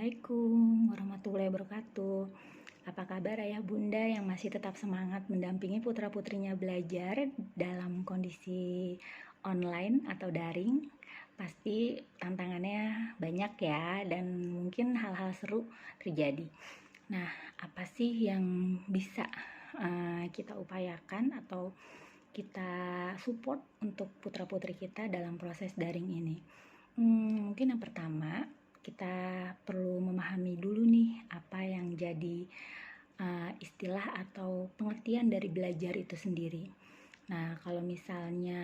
Assalamualaikum warahmatullahi wabarakatuh. Apa kabar ayah bunda yang masih tetap semangat mendampingi putra-putrinya belajar dalam kondisi online atau daring? Pasti tantangannya banyak ya, dan mungkin hal-hal seru terjadi. Nah, apa sih yang bisa kita upayakan atau kita support untuk putra-putri kita dalam proses daring ini? Mungkin yang pertama, kita perlu memahami dulu nih apa yang jadi istilah atau pengertian dari belajar itu sendiri. Nah, kalau misalnya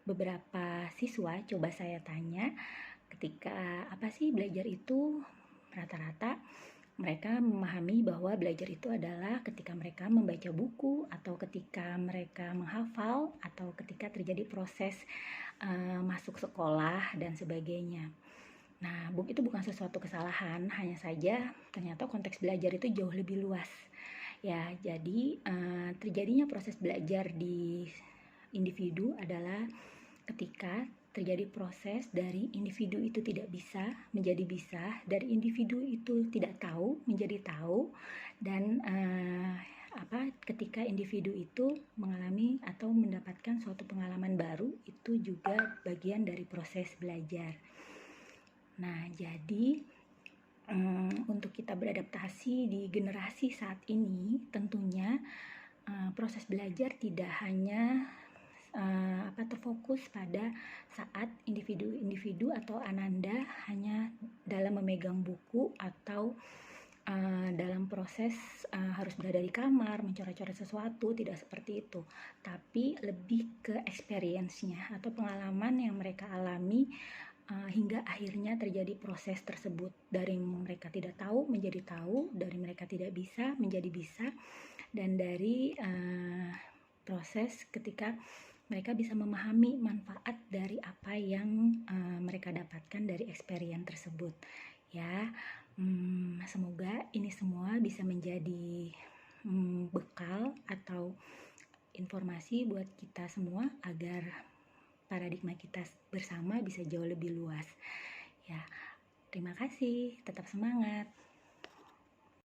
beberapa siswa coba saya tanya, ketika apa sih belajar itu, rata-rata mereka memahami bahwa belajar itu adalah ketika mereka membaca buku, atau ketika mereka menghafal, atau ketika terjadi proses masuk sekolah dan sebagainya. Nah, itu bukan sesuatu kesalahan, hanya saja ternyata konteks belajar itu jauh lebih luas. Ya, jadi terjadinya proses belajar di individu adalah ketika terjadi proses dari individu itu tidak bisa menjadi bisa, dari individu itu tidak tahu menjadi tahu, dan ketika individu itu mengalami atau mendapatkan suatu pengalaman baru, itu juga bagian dari proses belajar. Nah, jadi untuk kita beradaptasi di generasi saat ini, tentunya proses belajar tidak hanya terfokus pada saat individu atau ananda hanya dalam memegang buku atau dalam proses harus berada di kamar mencoret-coret sesuatu, tidak seperti itu, tapi lebih ke experience-nya atau pengalaman yang mereka alami hingga akhirnya terjadi proses tersebut, dari mereka tidak tahu menjadi tahu, dari mereka tidak bisa menjadi bisa, dan dari proses ketika mereka bisa memahami manfaat dari apa yang mereka dapatkan dari experience tersebut. Ya, semoga ini semua bisa menjadi bekal atau informasi buat kita semua agar paradigma kita bersama bisa jauh lebih luas. Ya, terima kasih, tetap semangat.